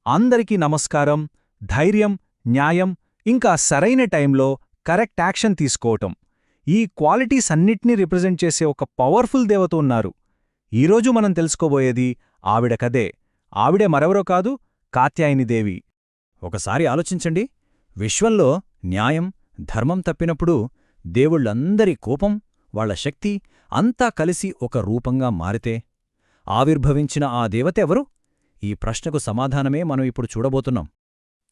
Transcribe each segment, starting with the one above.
అందరికీ నమస్కారం. ధైర్యం, న్యాయం, ఇంకా సరైన టైంలో కరెక్ట్ యాక్షన్ తీసుకోవటం, ఈ క్వాలిటీస్ అన్నిటినీ రిప్రజెంట్ చేసే ఒక పవర్ఫుల్ దేవత ఉన్నారు. ఈరోజు మనం తెలుసుకోబోయేది ఆవిడ కథే. ఆవిడే మరెవరో కాదు, కాత్యాయనిదేవి. ఒకసారి ఆలోచించండి, విశ్వంలో న్యాయం, ధర్మం తప్పినప్పుడు దేవుళ్ళందరి కోపం, వాళ్ల శక్తి అంతా కలిసి ఒక రూపంగా మారితే ఆవిర్భవించిన ఆ దేవత ఎవరు? ఈ ప్రశ్నకు సమాధానమే మనం ఇప్పుడు చూడబోతున్నాం.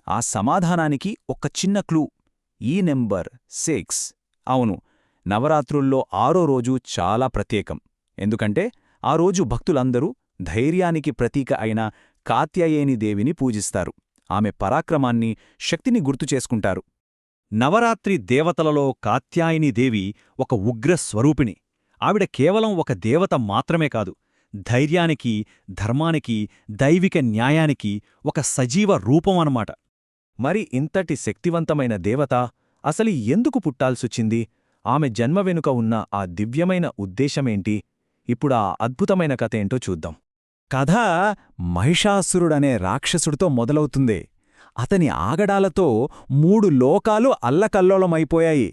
ఆ సమాధానానికి ఒక చిన్న క్లూ, ఈ నెంబర్ 6. అవును, నవరాత్రుల్లో 6వ రోజు చాలా ప్రత్యేకం. ఎందుకంటే ఆ రోజు భక్తులందరూ ధైర్యానికి ప్రతీక అయిన కాత్యాయనిదేవిని పూజిస్తారు. ఆమె పరాక్రమాన్ని, శక్తిని గుర్తుచేసుకుంటారు. నవరాత్రి దేవతలలో కాత్యాయనిదేవి ఒక ఉగ్ర స్వరూపిణి. ఆవిడ కేవలం ఒక దేవత మాత్రమే కాదు, ధైర్యానికి, ధర్మానికి, దైవిక న్యాయానికి ఒక సజీవ రూపం అన్నమాట. మరి ఇంతటి శక్తివంతమైన దేవత అసలు ఎందుకు పుట్టాల్సొచ్చింది? ఆమె జన్మ వెనుక ఉన్న ఆ దివ్యమైన ఉద్దేశమేంటి? ఇప్పుడా అద్భుతమైన కథ ఏంటో చూద్దాం. కథ మహిషాసురుడనే రాక్షసుడితో మొదలవుతుంది. అతని ఆగడాలతో 3 లోకాలు అల్లకల్లోలమైపోయాయి.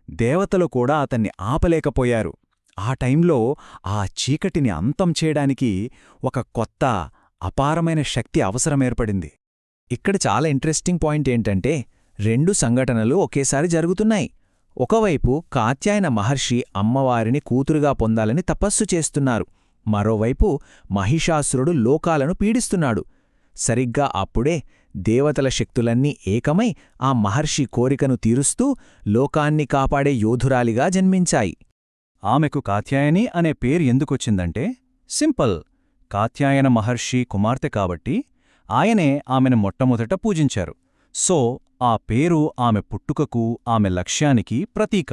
దేవతలు కూడా అతన్ని ఆపలేకపోయారు. ఆ టైంలో ఆ చీకటిని అంతం చేయడానికి ఒక కొత్త, అపారమైన శక్తి అవసరమేర్పడింది. ఇక్కడ చాలా ఇంట్రెస్టింగ్ పాయింట్ ఏంటంటే, 2 సంఘటనలు ఒకేసారి జరుగుతున్నాయి. ఒకవైపు కాత్యాయన మహర్షి అమ్మవారిని కూతురుగా పొందాలని తపస్సు చేస్తున్నారు. మరోవైపు మహిషాసురుడు లోకాలను పీడిస్తున్నాడు. సరిగ్గా అప్పుడే దేవతల శక్తులన్నీ ఏకమై ఆ మహర్షి కోరికను తీరుస్తూ లోకాన్ని కాపాడే యోధురాలిగా జన్మించాయి. ఆమెకు కాత్యాయని అనే పేరు ఎందుకొచ్చిందంటే, సింపుల్, కాత్యాయన మహర్షి కుమార్తె కాబట్టి ఆయనే ఆమెను మొట్టమొదట పూజించారు. సో ఆ పేరు ఆమె పుట్టుకకు, ఆమె లక్ష్యానికి ప్రతీక.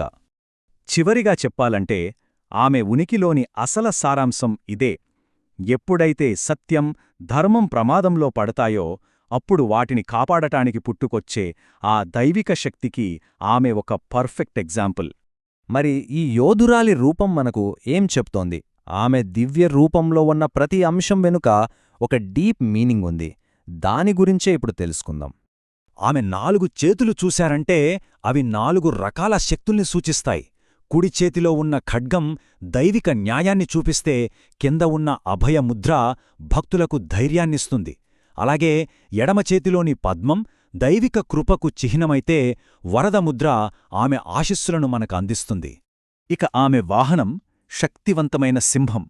చివరిగా చెప్పాలంటే, ఆమె ఉనికిలోని అసల సారాంశం ఇదే: ఎప్పుడైతే సత్యం, ధర్మం ప్రమాదంలో పడతాయో అప్పుడు వాటిని కాపాడటానికి పుట్టుకొచ్చే ఆ దైవిక శక్తికి ఆమె ఒక పర్ఫెక్ట్ ఎగ్జాంపుల్. మరి ఈ యోధురాలి రూపం మనకు ఏం చెప్తోంది? ఆమె దివ్య రూపంలో ఉన్న ప్రతి అంశం వెనుక ఒక డీప్ మీనింగ్ ఉంది. దాని గురించే ఇప్పుడు తెలుసుకుందాం. ఆమె 4 చేతులు చూశారంటే అవి 4 రకాల శక్తుల్ని సూచిస్తాయి. కుడి చేతిలో ఉన్న ఖడ్గం దైవిక న్యాయాన్ని చూపిస్తే, కింద ఉన్న అభయముద్ర భక్తులకు ధైర్యాన్నిస్తుంది. అలాగే ఎడమ చేతిలోని పద్మం దైవిక కృపకు చిహ్నమైతే, వరదముద్ర ఆమె ఆశీస్సులను మనకు అందిస్తుంది. ఇక ఆమె వాహనం శక్తివంతమైన సింహం.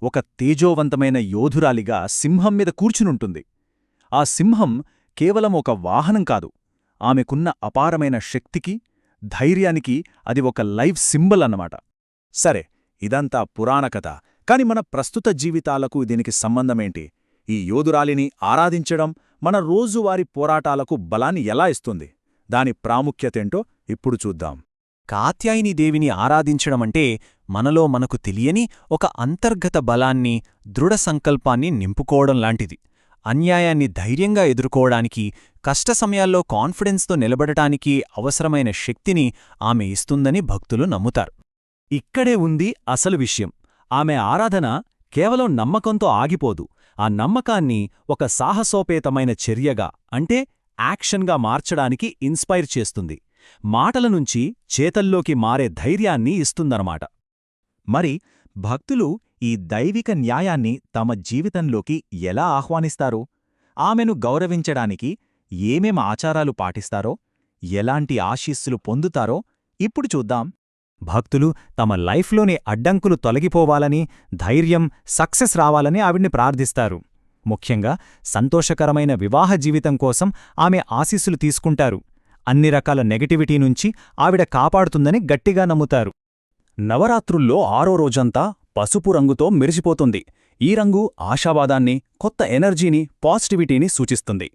ఒక తేజోవంతమైన యోధురాలిగా సింహం మీద కూర్చునుంటుంది. ఆ సింహం కేవలం ఒక వాహనం కాదు, ఆమెకున్న అపారమైన శక్తికి, ధైర్యానికి అది ఒక లైఫ్ సింబల్ అన్నమాట. సరే, ఇదంతా పురాణ కథ. కాని మన ప్రస్తుత జీవితాలకు దీనికి సంబంధమేంటి? ఈ యోధురాలిని ఆరాధించడం మన రోజువారీ పోరాటాలకు బలాన్ని ఎలా ఇస్తుంది? దాని ప్రాముఖ్యతేంటో ఇప్పుడు చూద్దాం. కాత్యాయనిదేవిని ఆరాధించడమంటే మనలో మనకు తెలియని ఒక అంతర్గత బలాన్ని, దృఢ సంకల్పాన్ని నింపుకోవడం లాంటిది. అన్యాయాన్ని ధైర్యంగా ఎదుర్కోవడానికి, కష్ట సమయాల్లో కాన్ఫిడెన్స్తో నిలబడటానికి అవసరమైన శక్తిని ఆమె ఇస్తుందని భక్తులు నమ్ముతారు. ఇక్కడే ఉంది అసలు విషయం. ఆమె ఆరాధన కేవలం నమ్మకంతో ఆగిపోదు. ఆ నమ్మకాన్ని ఒక సాహసోపేతమైన చర్యగా, అంటే యాక్షన్గా మార్చడానికి ఇన్స్పైర్ చేస్తుంది. మాటల నుంచి చేతల్లోకి మారే ధైర్యాన్ని ఇస్తుందన్నమాట. మరి భక్తులు ఈ దైవిక న్యాయాన్ని తమ జీవితంలోకి ఎలా ఆహ్వానిస్తారు? ఆమెను గౌరవించడానికి ఏమేం ఆచారాలు పాటిస్తారో, ఎలాంటి ఆశీస్సులు పొందుతారో ఇప్పుడు చూద్దాం. భక్తులు తమ లైఫ్లోని అడ్డంకులు తొలగిపోవాలని, ధైర్యం, సక్సెస్ రావాలని ఆవిడ్ని ప్రార్థిస్తారు. ముఖ్యంగా సంతోషకరమైన వివాహ జీవితం కోసం ఆమె ఆశీస్సులు తీసుకుంటారు. అన్ని రకాల నెగటివిటీ నుంచి ఆవిడ కాపాడుతుందని గట్టిగా నమ్ముతారు. నవరాత్రుల్లో 6వ రోజంతా పసుపు రంగుతో మెరిసిపోతుంది. ఈ రంగు ఆశావాదాన్ని, కొత్త ఎనర్జీని, పాజిటివిటీని సూచిస్తుంది.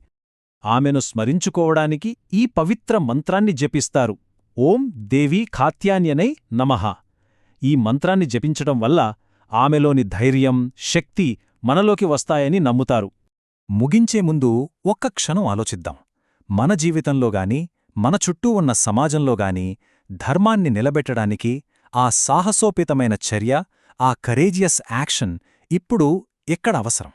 ఆమెను స్మరించుకోవడానికి ఈ పవిత్ర మంత్రాన్ని జపిస్తారు: ఓం దేవీ కాత్యాయన్యై నమః. ఈ మంత్రాన్ని జపించడం వల్ల ఆమెలోని ధైర్యం, శక్తి మనలోకి వస్తాయని నమ్ముతారు. ముగించే ముందు ఒక్క క్షణం ఆలోచిద్దాం. మన జీవితంలోగాని, మన చుట్టూ ఉన్న సమాజంలోగాని ధర్మాన్ని నిలబెట్టడానికి ఆ సాహసోపేతమైన చర్య, ఆ కరేజియస్ యాక్షన్ ఇప్పుడు ఎక్కడ అవసరం?